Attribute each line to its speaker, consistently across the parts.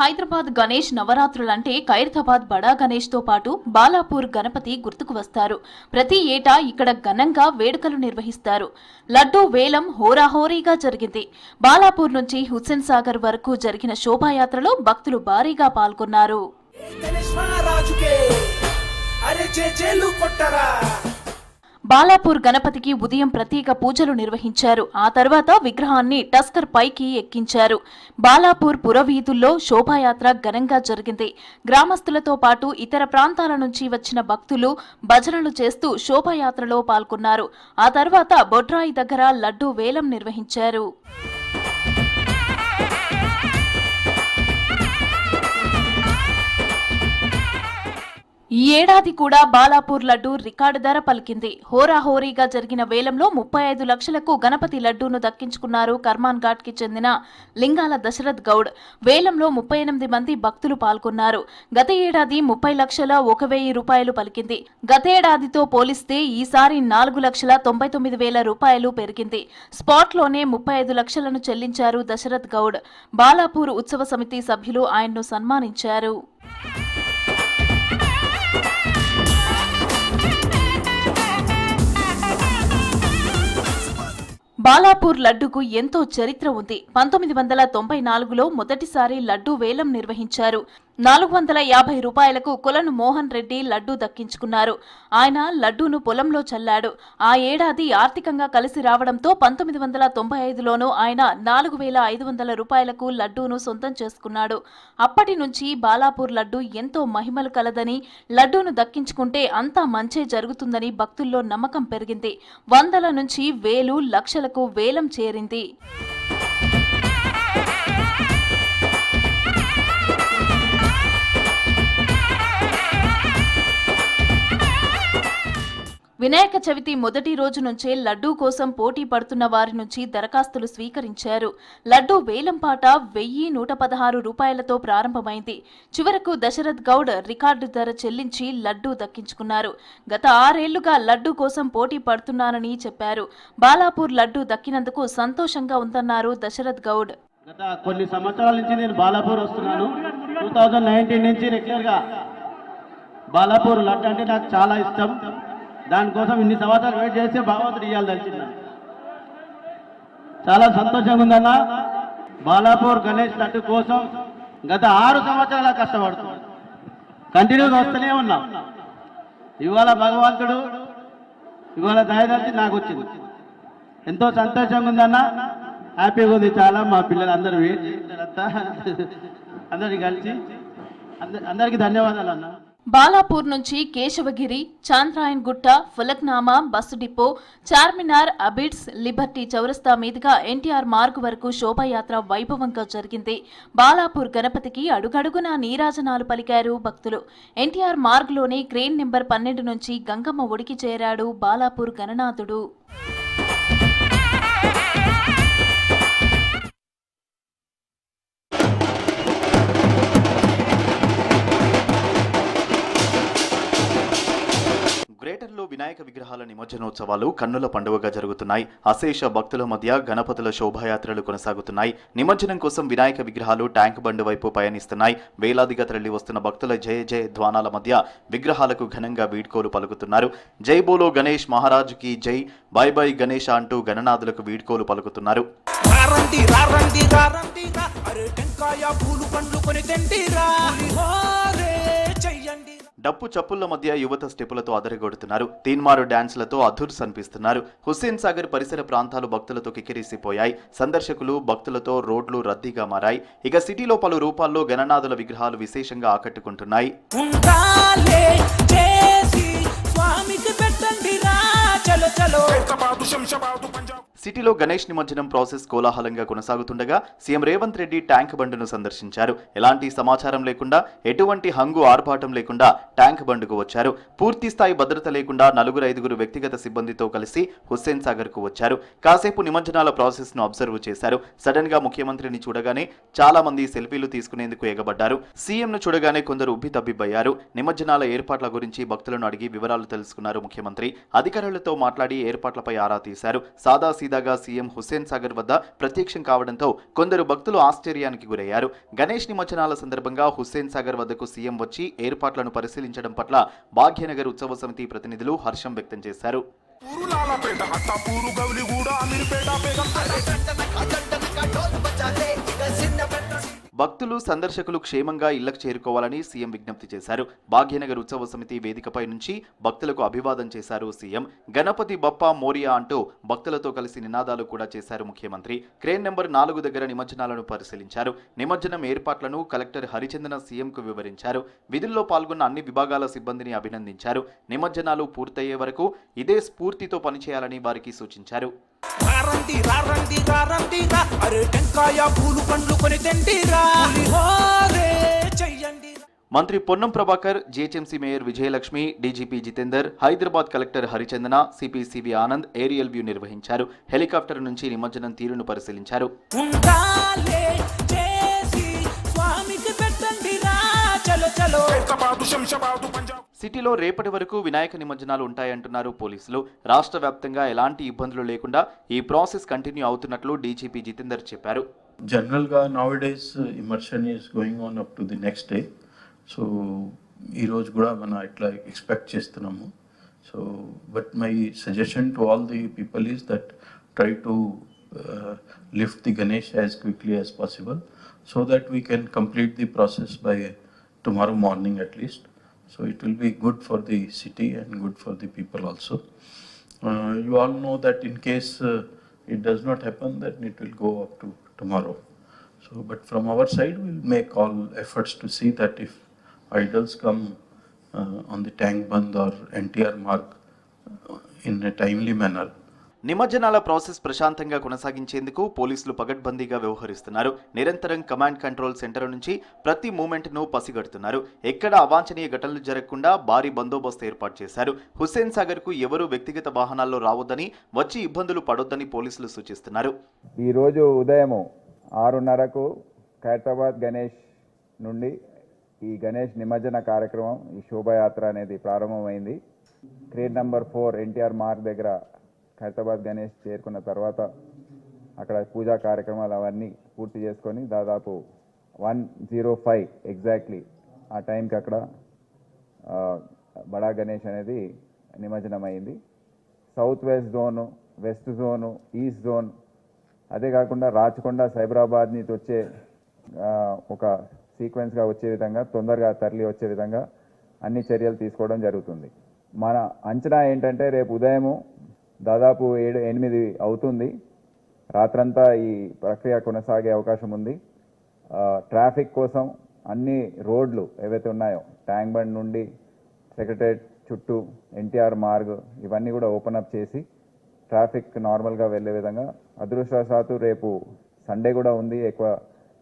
Speaker 1: హైదరాబాద్ గణేష్ నవరాత్రులంటే ఖైరతాబాద్ బడా గణేష్ తో పాటు బాలాపూర్ గణపతి గుర్తుకు వస్తారు. ప్రతి ఏటా ఇక్కడ ఘనంగా వేడుకలు నిర్వహిస్తారు. లడ్డూ వేలం హోరాహోరీగా జరిగింది. బాలాపూర్ నుంచి హుస్సేన్ సాగర్ వరకు జరిగిన శోభాయాత్రలో భక్తులు భారీగా పాల్గొన్నారు. బాలాపూర్ గణపతికి ఉదయం ప్రత్యేక పూజలు నిర్వహించారు. ఆ తర్వాత విగ్రహాన్ని టస్కర్ పైకి ఎక్కించారు. బాలాపూర్ పురవీధుల్లో శోభాయాత్ర ఘనంగా జరిగింది. గ్రామస్తులతో పాటు ఇతర ప్రాంతాల నుంచి వచ్చిన భక్తులు భజనలు చేస్తూ శోభాయాత్రలో పాల్గొన్నారు. ఆ తర్వాత బొడ్రాయి దగ్గర లడ్డూ వేలం నిర్వహించారు. ఈ ఏడాది కూడా బాలాపూర్ లడ్డూ రికార్డు ధర పలికింది. హోరాహోరీగా జరిగిన వేలంలో 35 లక్షలకు గణపతి లడ్డూను దక్కించుకున్నారు కర్మాన్ ఘాట్ కి చెందిన లింగాల దశరథ్ గౌడ్. వేలంలో 38 మంది భక్తులు పాల్గొన్నారు. గత ఏడాది 30,01,000 రూపాయలు పలికింది. గతేడాదితో పోలిస్తే ఈసారి 4,99,000 రూపాయలు పెరిగింది. స్పాట్లోనే 35 లక్షలను చెల్లించారు దశరథ్ గౌడ్. బాలాపూర్ ఉత్సవ సమితి సభ్యులు ఆయన్ను సన్మానించారు. బాలాపూర్ లడ్డూకు ఎంతో చరిత్ర ఉంది. 1994లో మొదటిసారి లడ్డూ వేలం నిర్వహించారు. 450 రూపాయలకు కొలను మోహన్ రెడ్డి లడ్డూ దక్కించుకున్నారు. ఆయన లడ్డూను పొలంలో చల్లాడు. ఆ ఏడాది ఆర్థికంగా కలిసి రావడంతో 1995లోనూ ఆయన 4,500 రూపాయలకు లడ్డూను సొంతం చేసుకున్నాడు. అప్పటి నుంచి బాలాపూర్ లడ్డూ ఎంతో మహిమలు కలదని, లడ్డూను దక్కించుకుంటే అంతా మంచే జరుగుతుందని భక్తుల్లో నమ్మకం పెరిగింది. వందల నుంచి వేలు, లక్షలకు వేలం చేరింది. వినాయక చవితి మొదటి రోజు నుంచే లడ్డూ కోసం పోటీ పడుతున్న వారి నుంచి దరఖాస్తులు స్వీకరించారు. లడ్డూ వేలం పాట 1,116 రూపాయలతో ప్రారంభమైంది. చివరకు దశరథ్ గౌడ్ రికార్డు ధర చెల్లించి లడ్డూ దక్కించుకున్నారు. గత 6 ఏళ్లుగా లడ్డూ కోసం పోటీ పడుతున్నానని చెప్పారు. బాలాపూర్ లడ్డూ దక్కినందుకు సంతోషంగా ఉందన్నారు దశరథ్ గౌడ్.
Speaker 2: గత కొన్ని సంవత్సరాల నుంచి నేను బాలాపూర్ వస్తున్నాను. 2019 నుంచి రెగ్యులర్గా బాలాపూర్ లడ్డు అంటే నాకు చాలా ఇష్టం. దానికోసం ఇన్ని సంవత్సరాలు వెయిట్ చేస్తే భగవంతుడు ఇవ్వాలి తెలిసింది. చాలా సంతోషంగా ఉందన్న. బాలాపూర్ గణేష్ లడ్డు కోసం గత 6 సంవత్సరాల కష్టపడుతున్నాం. కంటిన్యూగా వస్తూనే ఉన్నాం. ఇవాళ భగవంతుడు ఇవాళ దయదలిచి నాకు వచ్చింది. ఎంతో సంతోషంగా ఉందన్న. హ్యాపీగా ఉంది చాలా. మా పిల్లలు అందరూ వెయిట్ చేస్తారంతా అందరికి కలిసి అందరికీ ధన్యవాదాలు అన్న.
Speaker 1: బాలాపూర్ నుంచి కేశవగిరి, చాంద్రాయన్ గుట్ట, Falaknuma bus depot, Charminar, Abids, Liberty చౌరస్తా మీదుగా ఎన్టీఆర్ మార్గ్ వరకు శోభాయాత్ర వైభవంగా జరిగింది. బాలాపూర్ గణపతికి అడుగడుగునా నీరాజనాలు పలికారు భక్తులు. ఎన్టీఆర్ మార్గ్లోని క్రేన్ నెంబర్ 12 నుంచి గంగమ్మ ఒడికి చేరాడు బాలాపూర్ గణనాథుడు.
Speaker 3: గ్రేటర్లో వినాయక విగ్రహాల నిమజ్జనోత్సవాలు కన్నుల పండుగగా జరుగుతున్నాయి. అశేష భక్తుల మధ్య గణపతుల శోభాయాత్రలు కొనసాగుతున్నాయి. నిమజ్జనం కోసం వినాయక విగ్రహాలు ట్యాంక్ బండ్ వైపు పయనిస్తున్నాయి. వేలాదిగా తరలి వస్తున్న భక్తుల జయ జయ ధ్వానాల మధ్య విగ్రహాలకు ఘనంగా వీడ్కోలు పలుకుతున్నారు. జై బోలో గణేష్ మహారాజుకి జై, బై బై గణేష్ అంటూ గణనాథులకు వీడ్కోలు పలుకుతున్నారు. డప్పు చప్పుళ్ల మధ్య యువత స్టెప్పులతో అదరగొడుతున్నారు. తీన్మారు డాన్స్లతో అధుర్స్ అనిపిస్తున్నారు. హుస్సేన్ సాగర్ పరిసర ప్రాంతాలు భక్తులతో కిక్కిరిసిపోయాయి. సందర్శకులు, భక్తులతో రోడ్లు రద్దీగా మారాయి. ఇక సిటీలో పలు రూపాల్లో గణనాథుల విగ్రహాలు విశేషంగా ఆకట్టుకుంటున్నాయి. సిటీలో గణేష్ నిమజ్జనం ప్రాసెస్ కోలాహలంగా కొనసాగుతుండగా సీఎం రేవంత్ రెడ్డి ట్యాంక్ బండ్ను సందర్శించారు. ఎలాంటి సమాచారం లేకుండా, ఎటువంటి హంగు ఆర్భాటం లేకుండా ట్యాంక్ బండ్కు వచ్చారు. పూర్తి స్థాయి భద్రత లేకుండా 4-5 వ్యక్తిగత సిబ్బందితో కలిసి హుస్సేన్ సాగర్ కు వచ్చారు. కాసేపు నిమజ్జనాల ప్రాసెస్ ను అబ్జర్వ్ చేశారు. సడన్ గా ముఖ్యమంత్రిని చూడగానే చాలా మంది సెల్ఫీలు తీసుకునేందుకు ఎగబడ్డారు. సీఎం ను చూడగానే కొందరు ఉబ్బి తబ్బిబ్బయ్యారు. నిమజ్జనాల ఏర్పాట్ల గురించి భక్తులను అడిగి వివరాలు తెలుసుకున్నారు ముఖ్యమంత్రి. అధికారులతో మాట్లాడి ఏర్పాట్లపై ఆరా తీశారు. సాదా సీదాగా సీఎం హుస్సేన్ సాగర్ వద్ద ప్రత్యక్షం కావడంతో కొందరు భక్తులు ఆశ్చర్యానికి గురయ్యారు. గణేష్ నిమజ్జనాల సందర్భంగా హుస్సేన్ సాగర్ వద్దకు సీఎం వచ్చి ఏర్పాట్లను పరిశీలించడం పట్ల భాగ్యనగర్ ఉత్సవ సమితి ప్రతినిధులు హర్షం వ్యక్తం చేశారు. భక్తులు సందర్శకులు క్షేమంగా ఇళ్లకు చేరుకోవాలని సీఎం విజ్ఞప్తి చేశారు. భాగ్యనగర్ ఉత్సవ సమితి వేదికపై నుంచి భక్తులకు అభివాదం చేశారు సీఎం. గణపతి బప్పా మోరియా అంటూ భక్తులతో కలిసి నినాదాలు కూడా చేశారు ముఖ్యమంత్రి. క్రేన్ నెంబర్ 4 దగ్గర నిమజ్జనాలను పరిశీలించారు. నిమజ్జనం ఏర్పాట్లను కలెక్టర్ హరిచందన సీఎంకు వివరించారు. విధుల్లో పాల్గొన్న అన్ని విభాగాల సిబ్బందిని అభినందించారు. నిమజ్జనాలు పూర్తయ్యే వరకు ఇదే స్ఫూర్తితో పనిచేయాలని వారికి సూచించారు. మంత్రి Ponnam Prabhakar, GHMC mayor Vijayalakshmi, DGP Jitender, Hyderabad collector Harichandana, CP CV Anand aerial view నిర్వహించారు. హెలికాప్టర్ నుంచి నిమజ్జనం తీరును పరిశీలించారు. సిటీలో రేపటి వరకు వినాయక నిమజ్జనాలు ఉంటాయంటున్నారు పోలీసులు. రాష్ట్ర వ్యాప్తంగా ఎలాంటి ఇబ్బందులు లేకుండా ఈ ప్రాసెస్ కంటిన్యూ అవుతున్నట్లు డీజీపీ జితేందర్ చెప్పారు.
Speaker 4: జనరల్ గా nowadays immersion is going on up to the next day. So ఈ రోజు కూడా మనం ఇట్లా ఎక్స్పెక్ట్ చేస్తున్నాము. So but my suggestion to all the people is that try to lift the Ganesh as quickly as possible so that we can complete the process by tomorrow morning at least. So it will be good for the city and good for the people also. You all know that in case it does not happen, then it will go up to tomorrow. So, but from our side, we will make all efforts to see that if idols come on the tank band or NTR mark in a timely manner.
Speaker 3: నిమజ్జనాల process ప్రశాంతంగా కొనసాగించేందుకు పోలీసులు పగడ్బందీగా వ్యవహరిస్తున్నారు. నిరంతరం command control centre నుంచి ప్రతి మూమెంట్ను పసిగడుతున్నారు. ఎక్కడ అవాంఛనీయ ఘటనలు జరగకుండా భారీ బందోబస్తు ఏర్పాటు చేశారు. హుస్సేన్ సాగర్కు ఎవరూ వ్యక్తిగత వాహనాల్లో రావద్దని, వచ్చి ఇబ్బందులు పడొద్దని పోలీసులు సూచిస్తున్నారు.
Speaker 5: ఈ రోజు ఉదయం 6:30కు ఖైరతాబాద్ గణేష్ నుండి ఈ గణేష్ నిమజ్జన కార్యక్రమం, ఈ శోభాయాత్ర అనేది ప్రారంభమైంది. క్రేన్ నెంబర్ 4 ఎన్టీఆర్ మార్గ్ దగ్గర ఖైరతాబాద్ గణేష్ చేరుకున్న తర్వాత అక్కడ పూజా కార్యక్రమాలు అవన్నీ పూర్తి చేసుకొని దాదాపు 1:05 ఎగ్జాక్ట్లీ ఆ టైంకి అక్కడ బడా గణేష్ అనేది నిమజ్జనం అయింది. South west zone, west zone, east zone, అదే కాకుండా రాచకొండ సైబరాబాద్ నుంచి వచ్చే ఒక సీక్వెన్స్గా వచ్చే విధంగా, తొందరగా తరలి వచ్చే విధంగా అన్ని చర్యలు తీసుకోవడం జరుగుతుంది. మన అంచనా ఏంటంటే రేపు ఉదయము దాదాపు 7-8 అవుతుంది. రాత్రంతా ఈ ప్రక్రియ కొనసాగే అవకాశం ఉంది. ట్రాఫిక్ కోసం అన్ని రోడ్లు ఏవైతే ఉన్నాయో ట్యాంక్ బండ్ నుండి సెక్రటరేట్ చుట్టూ ఎన్టీఆర్ మార్గ్ ఇవన్నీ కూడా ఓపెన్ అప్ చేసి ట్రాఫిక్ నార్మల్గా వెళ్ళే విధంగా, అదృష్టవశాత్తు రేపు సండే కూడా ఉంది, ఎక్కువ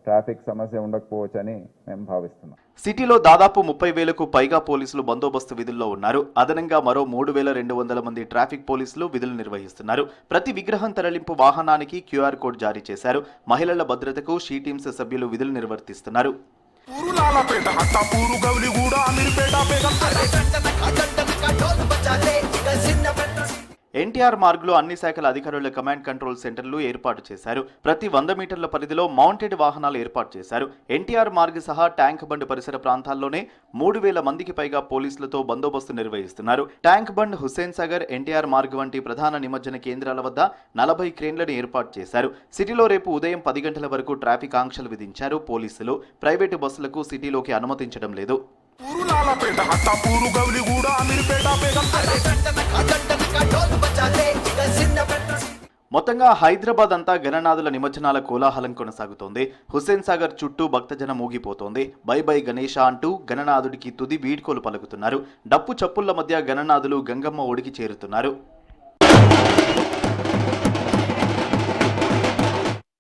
Speaker 5: ట్రాఫిక్ సమస్య ఉండకపోవచ్చని మేము భావిస్తున్నాం.
Speaker 3: సిటీలో దాదాపు 30,000కు పైగా పోలీసులు బందోబస్తు విధుల్లో ఉన్నారు. అదనంగా మరో 3,200 మంది ట్రాఫిక్ పోలీసులు విధులు నిర్వహిస్తున్నారు. ప్రతి విగ్రహం తరలింపు వాహనానికి QR కోడ్ జారీ చేశారు. మహిళల భద్రతకు షీ టీమ్స్ సభ్యులు విధులు నిర్వర్తిస్తున్నారు. ఎన్టీఆర్ మార్గ్లో అన్ని శాఖల అధికారుల కమాండ్ కంట్రోల్ సెంటర్లు ఏర్పాటు చేశారు. ప్రతి 100 మీటర్ల పరిధిలో మౌంటెడ్ వాహనాలు ఏర్పాటు చేశారు. ఎన్టీఆర్ మార్గ్ సహా ట్యాంక్ బండ్ పరిసర ప్రాంతాల్లోనే 3,000 మందికి పైగా పోలీసులతో బందోబస్తు నిర్వహిస్తున్నారు. ట్యాంక్ బండ్, హుస్సేన్ సాగర్, ఎన్టీఆర్ మార్గ్ వంటి ప్రధాన నిమజ్జన కేంద్రాల వద్ద 40 క్రేన్లను ఏర్పాటు చేశారు. సిటీలో రేపు ఉదయం 10 గంటల వరకు ట్రాఫిక్ ఆంక్షలు విధించారు పోలీసులు. ప్రైవేటు బస్సులకు సిటీలోకి అనుమతించడం లేదు. మొత్తంగా హైదరాబాద్ అంతా గణనాథుల నిమజ్జనాల కోలాహలం కొనసాగుతోంది. హుస్సేన్ సాగర్ చుట్టూ భక్తజనం ఊగిపోతోంది. బై బై గణేష అంటూ గణనాథుడికి తుది వీడ్కోలు పలుకుతున్నారు. డప్పు చప్పుళ్ల మధ్య గణనాథులు గంగమ్మ ఒడికి చేరుతున్నారు.